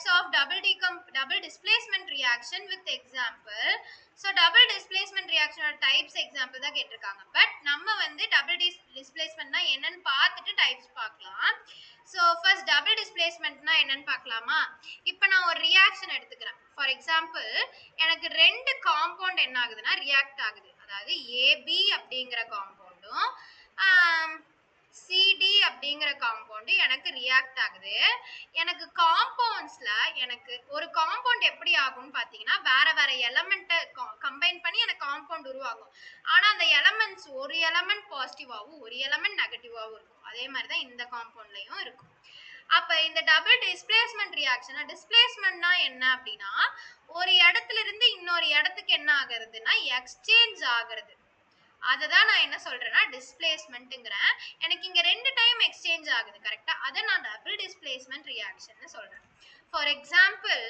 types of double displacement reaction with example. So double displacement reaction types example தான் கேட்டிருக்காங்க. But நம்ம வந்து double displacementனா என்னன்னு பார்த்துட்டு types பார்க்கலாம். So first double displacementனா என்னன்னு பார்க்கலாமா? இப்போ நான் ஒரு ரியாக்ஷன் எடுத்துக்கிறேன். ஃபார் எக்ஸாம்பிள் எனக்கு ரெண்டு காம்பவுண்ட் என்ன ஆகுதுன்னா ரியாக்ட் ஆகுது. அதாவது AB அப்படிங்கிற காம்பவுண்டும் CD அப்படிங்கிற காம்பவுண்ட் எனக்கு ரியாக்ட் ஆகுது. எனக்கு காம்பவுண்ட்ஸ்ல எனக்கு ஒரு காம்பவுண்ட் எப்படி ஆகும்னு பாத்தீங்கன்னா வேற வேற எலிமெண்ட்டை கம்பைன் பண்ணி எனக்கு காம்பவுண்ட் உருவாகும். ஆனா அந்த எலிமெண்ட்ஸ் ஒரு எலிமெண்ட் பாசிட்டிவாவும் ஒரு எலிமெண்ட் நெகட்டிவாவும் இருக்கும். அதே மாதிரி தான் இந்த காம்பவுண்ட்லயும் இருக்கும். அப்ப இந்த டபுள் டிஸ்பிளேஸ்மெண்ட் ரியாக்ஷன் டிஸ்பிளேஸ்மெண்ட்னா என்ன அப்படின்னா ஒரு இடத்துல இருந்து இன்னொரு இடத்துக்கு என்ன ஆகுறதுன்னா எக்ஸ்சேஞ்ச் ஆகுறது. அததான் நான் என்ன சொல்றேன்னா டிஸ்பிளேஸ்மெண்ட்ங்கறேன். எனக்கு இங்க ரெண்டு டைம் எக்ஸ்சேஞ்ச் ஆகுது கரெக்ட்டா. அத நான் டபுள் டிஸ்பிளேஸ்மெண்ட் ரியாக்ஷன்னு சொல்றேன். ஃபார் எக்ஸாம்பிள்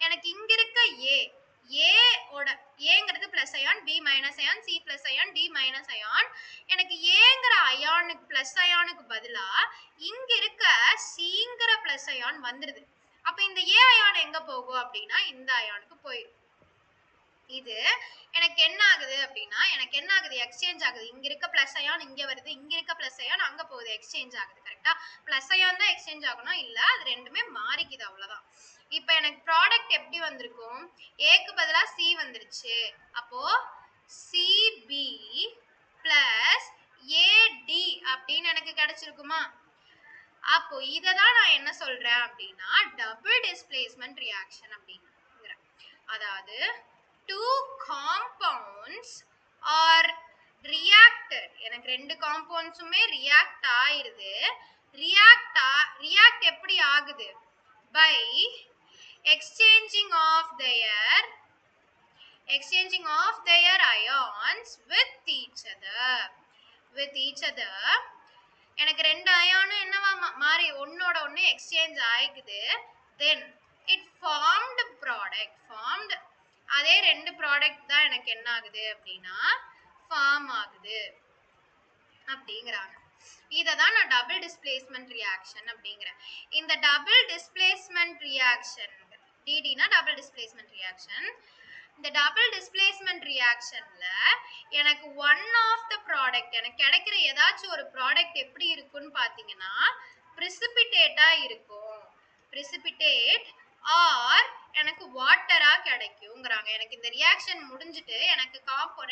எனக்கு இங்க இருக்க A ஓட Aங்கிறது plus ion, B minus ion, C plus ion, D minus ion. எனக்கு Aங்கற அயானுக்கு பிளஸ் அயானுக்கு பதிலா இங்க இருக்க Cங்கற பிளஸ் அயான் வந்துருது. அப்ப இந்த A அயான் எங்க போகும் அப்படினா இந்த அயானுக்கு போயிடும். இது எனக்கு என்ன ஆகுது அப்படின்னா எனக்கு என்ன ஆகுது எக்ஸ்சேஞ்ச் ஆகுது. இங்க இருக்க பிளஸ் அயான் இங்க வருது, இங்க இருக்க பிளஸ் அயான் அங்க போகுது, எக்ஸ்சேஞ்ச் ஆகுது கரெக்ட்டா. பிளஸ் அயான் தான் எக்ஸ்சேஞ்ச் ஆகணும் இல்ல, அது ரெண்டுமே மாறிக்குது அவ்வளவுதான். இப்போ எனக்கு ப்ராடக்ட் எப்படி வந்திருக்கும்? ஏக்கு பதிலா C வந்துருச்சு. அப்போ CB plus AD அப்படின்னு எனக்கு கிடைச்சிருக்குமா? அப்போ இத தான் நான் என்ன சொல்றேன் அப்படின்னா டபுள் டிஸ்பிளேஸ்மெண்ட் ரியாக்ஷன் அப்படிங்கறேன். அதாவது two compounds are reacted. எனக்கு ரெண்டு காம்பவுண்ட்ஸுமே ரியாக்ட் ஆயிருது. ரியாக்ட் எப்படி ஆகுது? by exchanging of their ions with each other. எனக்கு ரெண்டு அயானும் என்னவா மாறி ஒன்னோட ஒன்னு எக்ஸ்சேஞ்ச் ஆயிக்குது. then it formed அதே ரெண்டு ப்ராடக்ட் தான் எனக்கு என்ன ஆகுது அப்படின்னா ஃபார்ம் ஆகுது அப்படிங்கறாங்க. இத தான் நான் டபுள் டிஸ்பிளேஸ்மெண்ட் ரியாக்ஷன் அப்படிங்கறேன். இந்த டபுள் டிஸ்பிளேஸ்மெண்ட் ரியாக்ஷன் DDனா டபுள் டிஸ்பிளேஸ்மெண்ட் ரியாக்ஷன். இந்த டபுள் டிஸ்பிளேஸ்மெண்ட் ரியாக்ஷன்ல எனக்கு ஒன் ஆஃப் த ப்ராடக்ட் எனக்கு கிடைக்கிற ஏதாச்சும் ஒரு ப்ராடக்ட் எப்படி இருக்குன்னு பாத்தீங்கன்னா பிரிசிபிடேட்டா இருக்கும். பிரிசிபிடேட் ஆர் எனக்கு வாட்டரா கிடைக்கும்ங்கறாங்க. எனக்கு இந்த ரியாக்ஷன் முடிஞ்சிட்டு எனக்கு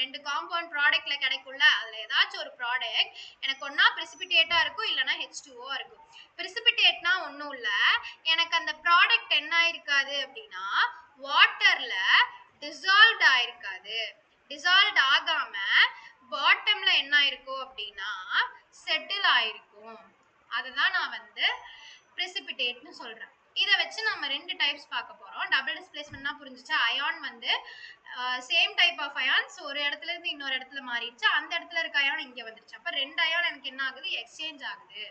ரெண்டு காம்பவுண்ட் ப்ராடக்ட்ல கிடைக்கும்ல, அதுல ஏதாச்சும் ஒரு ப்ராடக்ட் எனக்கு ஒண்ணா பிரிசிபிடேட்டா இருக்கும் இல்லனா H2O இருக்கும். பிரிசிபிடேட்னா ஒண்ணும் இல்ல, எனக்கு அந்த ப்ராடக்ட் என்ன ஆயிருக்காது அப்படின்னா வாட்டர்ல டிசால்வ்ட் ஆயிருக்காது. டிசால்வ்ட் ஆகாம பாட்டம்ல என்ன ஆயிருக்கும் அப்படின்னா செட்டில் ஆயிருக்கும். அதுதான் நான் வந்து பிரிசிபிடேட்னு சொல்றேன். இத வச்சு நம்ம ரெண்டு டைப்ஸ் பார்க்க போறோம். டபுள் டிஸ்பிளேஸ்மென்ட்னா புரிஞ்சுச்சா? அயான் வந்து சேம் டைப் ஆஃப் அயான்ஸ் ஒரு இடத்துல இருந்து இன்னொரு இடத்துல மாறிடுச்சு. அந்த இடத்துல இருக்க அயான் இங்க வந்துருச்சு. அப்ப ரெண்டு அயான் எனக்கு என்ன ஆகுது? எக்ஸ்சேஞ்ச் ஆகுது.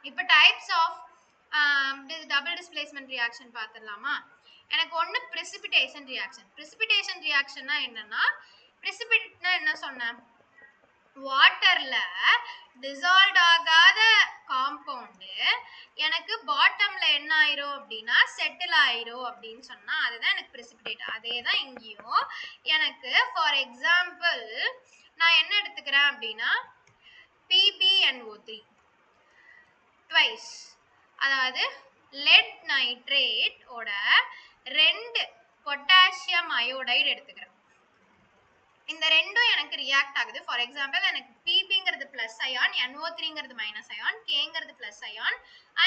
இப்போ types of double displacement reaction பார்த்துடலாமா? எனக்கு ஒன்னு பிரிசிபிடேஷன் ரியாக்ஷன். பிரிசிபிடேஷன் ரியாக்ஷன்னா என்னன்னா பிரிசிபிடேட்னா என்ன சொன்னேன்? வாட்டர்ல டிசால்வ் ஆகாத காம்பவுண்ட் எனக்கு பாட்டம்ல என்ன ஆயிரும் அப்படின்னா செட்டில் ஆயிரும் அப்படின்னு சொன்னா அதுதான் எனக்கு பிரிசிபிடேட். அதே தான் இங்கேயும் எனக்கு ஃபார் எக்ஸாம்பிள் நான் என்ன எடுத்துக்கிறேன் அப்படின்னா PbNO3 ட்வைஸ், அதாவது லெட் நைட்ரேட் ஓட ரெண்டு பொட்டாசியம் அயோடைடு எடுத்துக்கிறேன். இந்த ரெண்டும் எனக்கு ரியாக்ட் ஆகுது. ஃபார் எக்ஸாம்பிள் எனக்கு Pbங்கிறது பிளஸ் அயான், NO3ங்கிறது மைனஸ் அயான், Kங்கிறது பிளஸ் அயான்,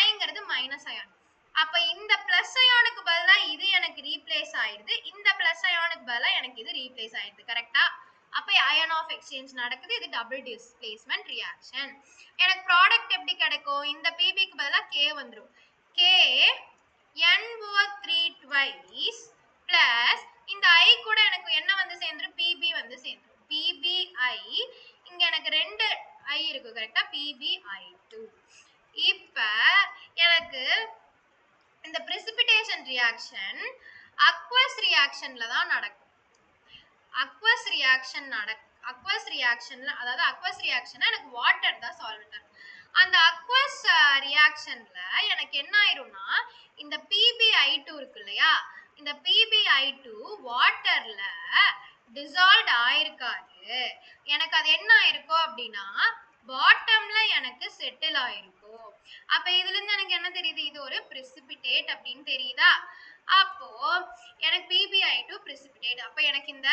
Iங்கிறது மைனஸ் அயான். அப்ப இந்த பிளஸ் அயானுக்கு பதிலா இது எனக்கு ரீப்ளேஸ் ஆயிடுது, இந்த பிளஸ் அயானுக்கு பதிலா எனக்கு இது ரீப்ளேஸ் ஆயிடுது கரெக்டா. அப்ப அயன் ஆஃப் எக்ஸ்சேஞ்ச் நடக்குது. இது டபுள் டிஸ்பிளேஸ்மெண்ட் ரியாக்ஷன். எனக்கு ப்ராடக்ட் எப்படி கிடைக்கும்? இந்த Pbக்கு பதிலா K வந்துரும். KNO3 ட்வைஸ் பிளஸ் இந்த I கூட எனக்கு என்ன வந்து சேர்ந்துரும்? Pb வந்து சேர்ந்துரும். PbI இங்க எனக்கு ரெண்டு I இருக்கு கரெக்ட்டா, PbI2. இப்ப எனக்கு இந்த precipitation ரியாக்ஷன் அக்வஸ் ரியாக்ஷன்ல தான் நடக்கும். அக்வஸ் ரியாக்ஷன்ல அதாவது அக்வஸ் ரியாக்ஷனா எனக்கு வாட்டர் தான் சால்வெண்ட். அந்த அக்வஸ் ரியாக்ஷன்ல எனக்கு என்ன ஆயிரும்னா இந்த PbI2 இருக்கு இல்லையா, இந்த PbI2 வாட்டர்ல டிசால்வ் ஆயிருக்காது. எனக்கு அது என்ன ஆயிருக்கும் அப்படின்னா பாட்டம்ல எனக்கு செட்டில் ஆயிருக்கும். அப்ப இதுல இருந்து எனக்கு என்ன தெரியுது, இது ஒரு precipitate அப்படின்னு தெரியுதா. அப்போ எனக்கு PbI2 precipitate. அப்ப எனக்கு இந்த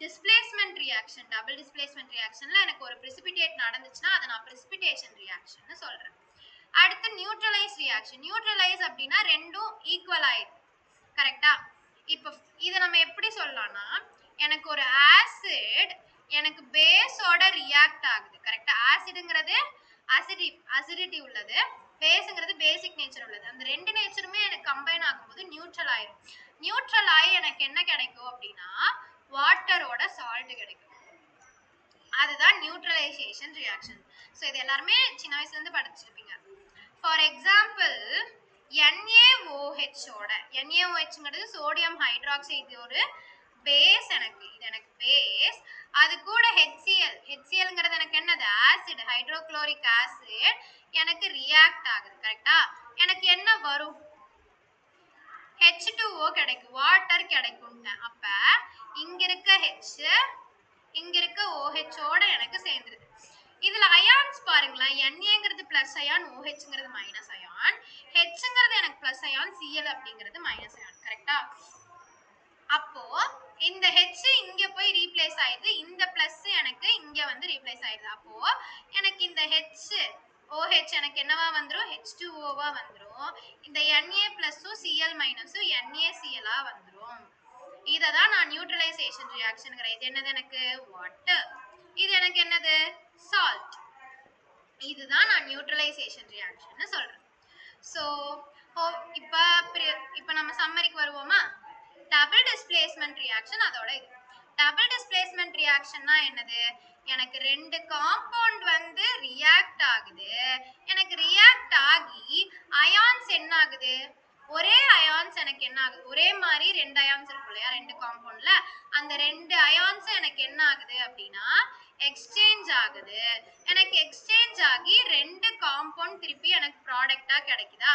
டிஸ்பிளேஸ்மெண்ட் ரியாக்ஷன், டபுள் டிஸ்பிளேஸ்மெண்ட் ரியாக்ஷன்ல எனக்கு ஒரு precipitate நடந்துச்சுன்னா அதை நான் precipitation ரியாக்ஷன் சொல்றேன். அடுத்து நியூட்ரலைஸ் ரியாக்ஷன். நியூட்ரலைஸ் அப்படின்னா ரெண்டும் ஈக்குவல் ஆயிடுது, கரெக்டா. இப்போ இதை நம்ம எப்படி சொல்லலாம்னா, எனக்கு ஒரு ஆசிட் எனக்கு பேஸோட ரியாக்ட் ஆகுது, கரெக்டா. ஆசிடுங்கிறது அசிடிட்டி உள்ளது, பேஸுங்கிறது பேசிக் நேச்சர் உள்ளது. அந்த ரெண்டு நேச்சருமே எனக்கு கம்பைன் ஆகும்போது நியூட்ரல் ஆயிரும். நியூட்ரல் ஆகி எனக்கு என்ன கிடைக்கும் அப்படின்னா வாட்டரோட சால்ட் கிடைக்கும். அதுதான் நியூட்ரலைசேஷன் ரியாக்ஷன். ஸோ இது எல்லாருமே சின்ன வயசுல இருந்து படிச்சிருப்பீங்க. ஃபார் எக்ஸாம்பிள் NaOHோட, NaOHங்கிறது சோடியம் ஹைட்ராக்சைடு, ஒரு பேஸ். இது எனக்கு பேஸ். அது கூட HClங்கிறது எனக்கு என்னது, ஆசிட், ஹைட்ரோகுளோரிக் ஆசிட் எனக்கு ரியாக்ட் ஆகுது, கரெக்டா. எனக்கு என்ன வரும், H2O கிடைக்கும், வாட்டர் கிடைக்கும். அப்ப இங்க இருக்க H இங்க இருக்க OH ஓட எனக்கு சேர்ந்துருது. இதுல அயான்ஸ் பாருங்களேன், Naங்கிறது பிளஸ் அயான், OHங்கிறது மைனஸ் அயான், Hங்கிறது எனக்கு பிளஸ் அயான், Cl அப்படிங்கிறது மைனஸ் அயான், கரெக்டா. அப்போ இந்த H இங்க போய் ரீப்ளேஸ் ஆயிடுது, இந்த பிளஸ் எனக்கு இங்க வந்து ரீப்ளேஸ் ஆயிடுது. அப்போ எனக்கு இந்த OH எனக்கு என்னவா வந்துரும், H2O வந்துரும். இந்த Na பிளஸும் Cl மைனஸும் NaCl வந்துரும். இததான் நான் நியூட்ரலைசேஷன் ரியாக்ஷன்ங்கிற. இது என்னது, எனக்கு வாட்டர். இது எனக்கு என்னது, சால்ட். இதுதான் நான் நியூட்ரலைசேஷன் ரியாக்ஷன் சொல்றேன். ஸோ இப்போ நம்ம சம்மரிக்கு வருவோமா. டபுள் டிஸ்பிளேஸ்மெண்ட் ரியாக்ஷன் அதோட இது. டபுள் டிஸ்பிளேஸ்மெண்ட் ரியாக்ஷன்னா என்னது, எனக்கு ரெண்டு காம்பவுண்ட் வந்து ரியாக்ட் ஆகுது. எனக்கு ரியாக்ட் ஆகி அயான்ஸ் என்ன ஆகுது, ஒரே அயான்ஸ் எனக்கு என்ன ஆகுது, ஒரே மாதிரி ரெண்டு அயான்ஸ் இருக்கும் இல்லையா ரெண்டு காம்பவுண்ட்ல, அந்த ரெண்டு அயான்ஸ் எனக்கு என்ன ஆகுது அப்படின்னா எக்ஸ்சேஞ்ச் ஆகுது. எனக்கு எக்ஸ்சேஞ்ச் ஆகி ரெண்டு காம்பவுண்ட் திருப்பி எனக்கு ப்ராடக்டா கிடைக்குதா,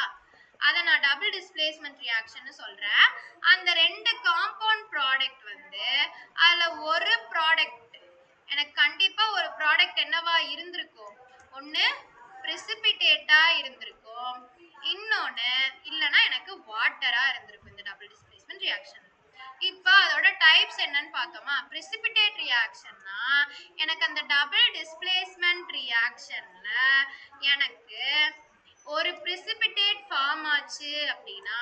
அதை நான் டபுள் டிஸ்பிளேஸ்மெண்ட் ரியாக்ஷன் சொல்றேன். அந்த ரெண்டு காம்பவுண்ட் ப்ராடக்ட் வந்து அதுல ஒரு ப்ராடக்ட் எனக்கு கண்டிப்பா ஒரு ப்ராடக்ட் என்னவா இருந்திருக்கும், ஒன்னு precipitate-ஆ இருந்திருக்கும், இன்னொன்னு இல்லனா எனக்கு வாட்டரா இருந்திருக்கும் இந்த டபுள் டிஸ்பிளேஸ்மெண்ட் ரியாக்ஷன். இப்போ அதோட டைப்ஸ் என்னன்னு பார்த்தோமா. precipitate ரியாக்ஷன்னா எனக்கு அந்த டபுள் டிஸ்பிளேஸ்மெண்ட் ரியாக்ஷன்ல எனக்கு ஒரு precipitate ஃபார்ம் ஆச்சு அப்படின்னா,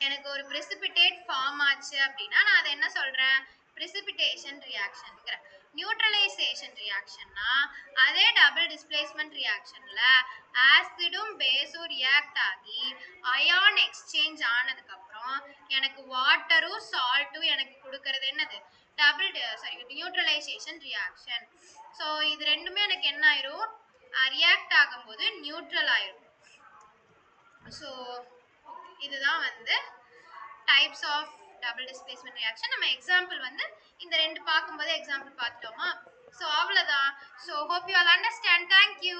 எனக்கு ஒரு precipitate ஃபார்ம் ஆச்சு அப்படின்னா நான் அதை என்ன சொல்றேன், precipitation ரியாக்ஷன்ங்கற. நியூட்ரலைசேஷன் ரியாக்ஷன்னா அதே டபுள் டிஸ்பிளேஸ்மெண்ட் ரியாக்ஷன்ல ஆசிடும் பேஸும் ரியாக்ட் ஆகி அயான் எக்ஸ்சேஞ்ச் ஆனதுக்கு அப்புறம் எனக்கு வாட்டரும் சால்ட்டும் எனக்கு கொடுக்கிறது என்னது, நியூட்ரலைசேஷன் ரியாக்ஷன். ஸோ இது ரெண்டுமே எனக்கு என்ன ஆயிரும், ரியாக்ட் ஆகும்போது நியூட்ரல் ஆயிரும். ஸோ இதுதான் வந்து types of double displacement reaction. நம்ம எக்ஸாம்பிள் வந்து இந்த ரெண்டு பார்க்கும்போது எக்ஸாம்பிள் பார்த்துட்டோமா. ஸோ அவ்வளோதான். So hope you all understand. Thank you.